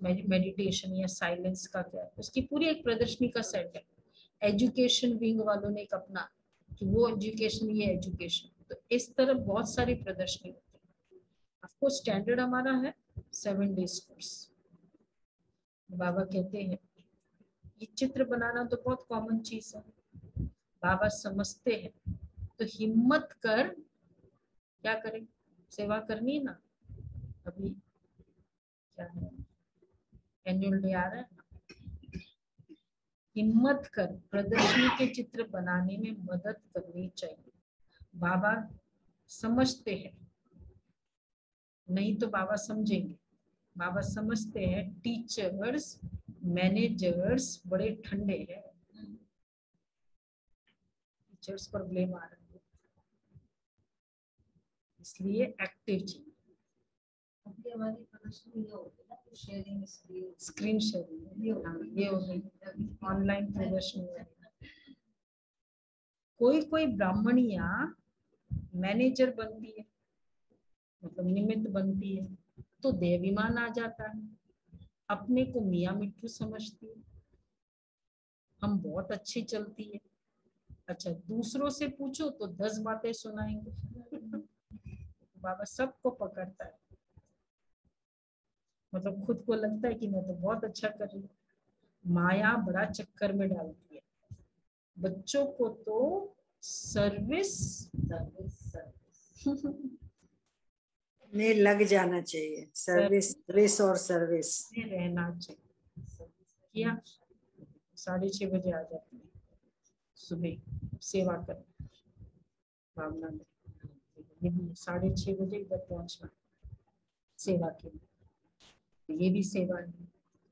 मेडिटेशन या साइलेंस का क्या है, उसकी पूरी एक प्रदर्शनी का सेट है। एजुकेशन विंग वालों ने एक अपना कि वो एजुकेशन ये एजुकेशन, तो इस तरह बहुत सारी प्रदर्शनी होती है। आपको स्टैंडर्ड हमारा है 7 डेज कोर्स। बाबा कहते हैं ये चित्र बनाना तो बहुत कॉमन चीज है, बाबा समझते हैं, तो हिम्मत कर क्या करें, सेवा करनी है ना। अभी क्या है एनुअल डे आ रहा है ना, हिम्मत कर प्रदर्शनी के चित्र बनाने में मदद करनी चाहिए। बाबा समझते हैं, नहीं तो बाबा समझेंगे। बाबा समझते हैं टीचर्स मैनेजर्स बड़े ठंडे हैं, टीचर्स पर ब्लेम आ रहा है, इसलिए एक्टिव चाहिए। स्क्रीन शेयरिंग ये हो गई ऑनलाइन प्रदर्शनी। कोई ब्राह्मणिया मैनेजर बनती है, मतलब निमित्त बनती है, तो देवाभिमान आ जाता है, अपने को मियाँ मिट्ठू समझती है, हम बहुत अच्छी चलती है। अच्छा दूसरों से पूछो तो 10 बातें सुनाएंगे। बाबा सबको पकड़ता है, मतलब खुद को लगता है कि मैं तो बहुत अच्छा कर रही हूँ। माया बड़ा चक्कर में डालती है बच्चों को, तो सर्विस में लग जाना चाहिए, सर्विस और सर्विस रहना चाहिए। किया 6:30 बजे आ जाती है सुबह सेवा कर भावना में, ये भी 6:30 बजे इधर पहुंचना सेवा के लिए, ये भी सेवा है।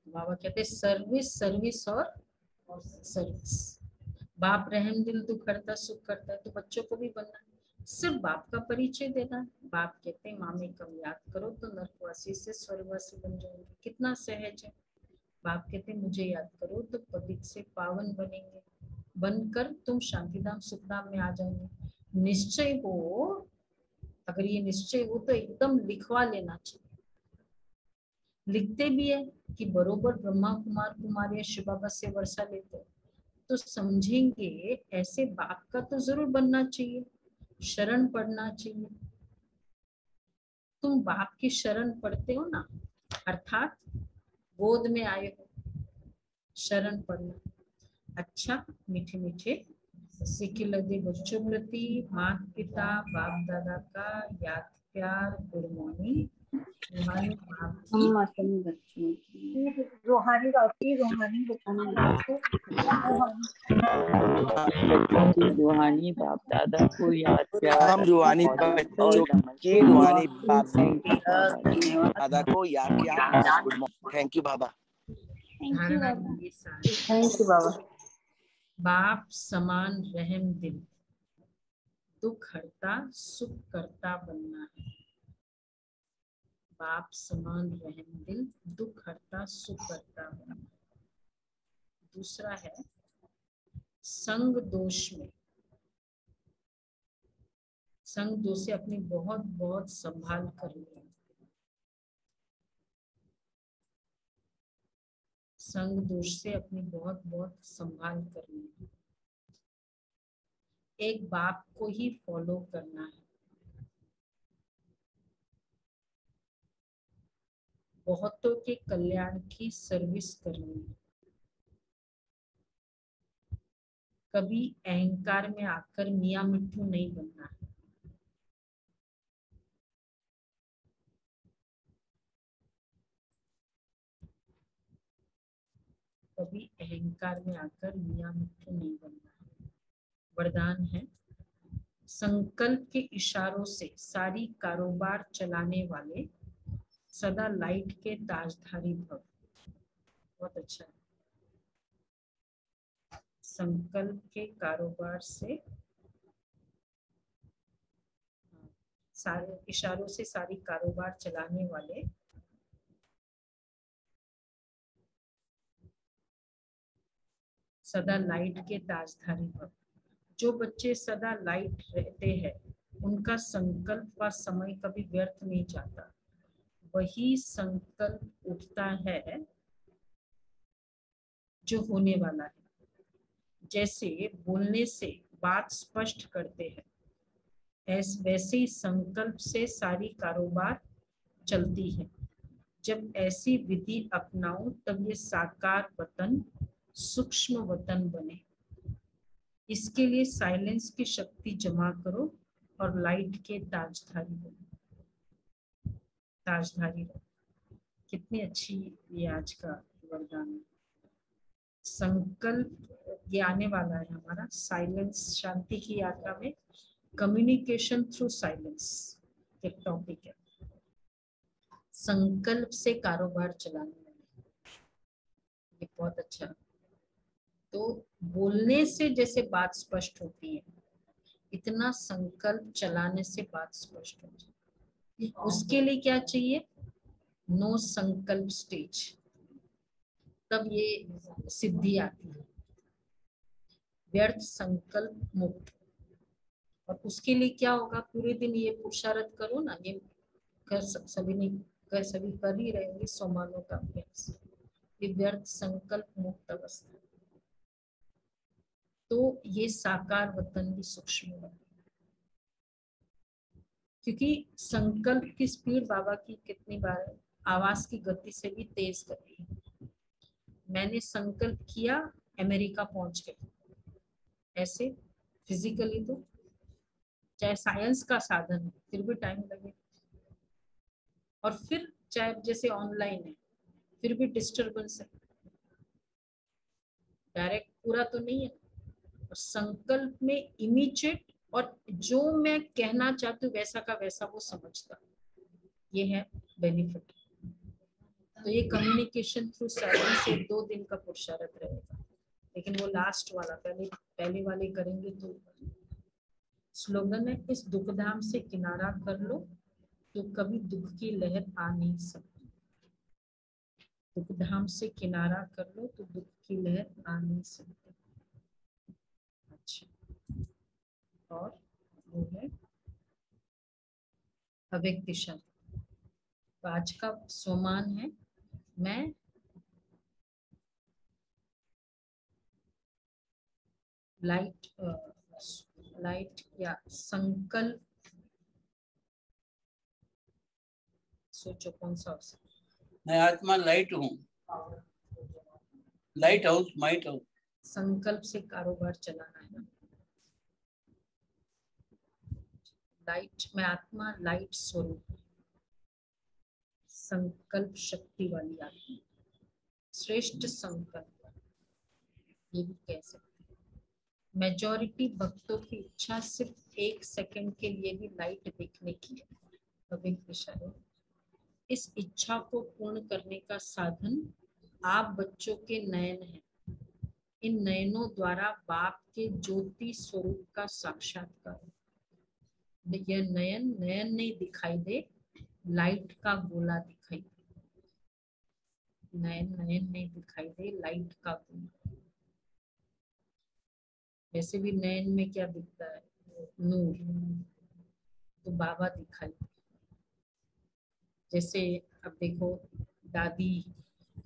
बाबा कहते हैं सर्विस सर्विस और सर्विस। बाप रहम दिल दुख करता सुख करता है, तो बच्चों को भी बनना है, सिर्फ बाप का परिचय देना है। बाप कहते हैं माँ में कम याद करो तो नरकवासी से स्वर्गवासी बन जाएंगे, कितना सहज है। बाप कहते हैं मुझे याद करो तो पवित्र से पावन बनेंगे, बनकर तुम शांतिधाम सुखधाम में आ जाओगे। निश्चय हो, अगर ये निश्चय हो तो एकदम लिखवा लेना चाहिए। लिखते भी है कि बरोबर ब्रह्मा कुमार कुमार या शिव बाबा से वर्षा लेते, तो समझेंगे ऐसे बाप का तो जरूर बनना चाहिए, शरण पढ़ना चाहिए। तुम बाप की शरण पढ़ते हो ना, अर्थात गोद में आए हो, शरण पढ़ना। अच्छा मीठे मीठे सिक्के लगे बच्चों प्रति माता पिता बाप दादा का याद प्यार गुड मॉर्निंग। रूहानी बाप की हम मासूम बच्चों की रूहानी बाप की रूहानी बताने बच्चों की रूहानी बाप दादा को याद प्यार हम रूहानी बच्चों के रूहानी बाप दादा को याद किया। Good morning. थैंक यू बाबा। धारणा ये सारी थैंक यू बाबा। बाप समान रहम दिल, दुख हरता सुख करता बनना है। बाप समान रहम दिल, दुख हरता सुख करता बनना है। दूसरा है संग दोष में, संग दोष से अपनी बहुत बहुत संभाल कर लेना। संग दोष से अपनी बहुत बहुत संभाल कर लेना। एक बाप को ही फॉलो करना है। बहुतों के कल्याण की सर्विस करनी है। कभी अहंकार में आकर मियां मिट्ठू नहीं बनना है। कभी अहंकार में आकर मियां मिट्ठू नहीं बनना है। वरदान है संकल्प के इशारों से सारी कारोबार चलाने वाले सदा लाइट के ताजधारी भव। बहुत अच्छा है। संकल्प के कारोबार से सारे इशारों से सारी कारोबार चलाने वाले सदा लाइट के ताजधारी भव। जो बच्चे सदा लाइट रहते हैं उनका संकल्प व समय कभी व्यर्थ नहीं जाता। वही संकल्प उठता है जो होने वाला है। जैसे बोलने से बात स्पष्ट करते हैं, वैसे ही संकल्प से सारी कारोबार चलती है। जब ऐसी विधि अपनाओ तब ये साकार वतन सूक्ष्म वतन बने। इसके लिए साइलेंस की शक्ति जमा करो और लाइट के ताजधारी बनो। ताजधारी रहो। कितनी अच्छी ये आज का वरदान है। संकल्प ये आने वाला है हमारा साइलेंस शांति की यात्रा में। कम्युनिकेशन थ्रू साइलेंस एक टॉपिक है। संकल्प से कारोबार चलाने वाले, ये बहुत अच्छा। तो बोलने से जैसे बात स्पष्ट होती है, इतना संकल्प चलाने से बात स्पष्ट हो जाए। उसके लिए क्या चाहिए? नो संकल्प स्टेज, तब ये सिद्धि आती है। व्यर्थ संकल्प मुक्त। और उसके लिए क्या होगा? पूरे दिन ये पुरुषार्थ करो ना, ये कर सभी कर ही रहेंगे। सोमानों का अभ्यास, ये व्यर्थ संकल्प मुक्त अवस्था। तो ये साकार वतन भी सूक्ष्म वतन, क्योंकि संकल्प की स्पीड बाबा की कितनी बार है, आवाज की गति से भी तेज करती है। मैंने संकल्प किया अमेरिका पहुंच गए, ऐसे फिजिकली तो चाहे साइंस का साधन है फिर भी टाइम लगे। और फिर चाहे जैसे ऑनलाइन है फिर भी डिस्टरबेंस है, डायरेक्ट पूरा तो नहीं है। और संकल्प में इमीडिएट, और जो मैं कहना चाहती हूँ वैसा का वैसा वो समझता, ये है बेनिफिट। तो ये कम्युनिकेशन थ्रू साइलेंस से 2 दिन का पुरुषार्थ रहेगा, लेकिन वो लास्ट वाला पहले वाले करेंगे। तो स्लोगन है, इस दुखधाम से किनारा कर लो तो कभी दुख की लहर आ नहीं सकती। दुखधाम से किनारा कर लो तो दुख की लहर आ नहीं सकती। अच्छा, और वो है अव्यक्त दिशा। तो आज का सोमान है, मैं लाइट या संकल्प, सोचो कौन सा हो सकता। मैं आत्मा लाइट हूँ, लाइट हाउस माइट हाउस। संकल्प से कारोबार चलाना है ना। लाइट में आत्मा लाइट स्वरूप, संकल्प शक्ति वाली आत्मा, श्रेष्ठ संकल्प, ये भी कह सकते हैं। मेजॉरिटी भक्तों की इच्छा सिर्फ 1 सेकंड के लिए भी लाइट देखने की है। अब एक इशारा, इस इच्छा को पूर्ण करने का साधन आप बच्चों के नयन हैं। इन नयनों द्वारा बाप के ज्योति स्वरूप का साक्षात्कार। यह नयन नयन नहीं दिखाई दे, लाइट का गोला दिखाई दे। नयन नयन नहीं दिखाई दे, लाइट का गोला। वैसे भी नयन में क्या दिखता है? नूर। तो बाबा दिखाई दे। जैसे अब देखो, दादी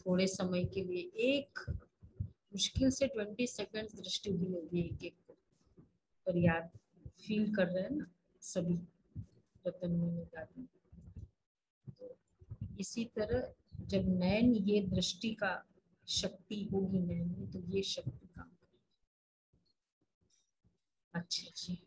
थोड़े समय के लिए एक मुश्किल से 20 सेकंड दृष्टि दी होगी एक एक को, पर याद फील कर रहे हैं ना सभी रतन में दादी। तो इसी तरह जब नयन ये दृष्टि का शक्ति होगी नयन में, तो ये शक्ति काम करेगी। अच्छा जी।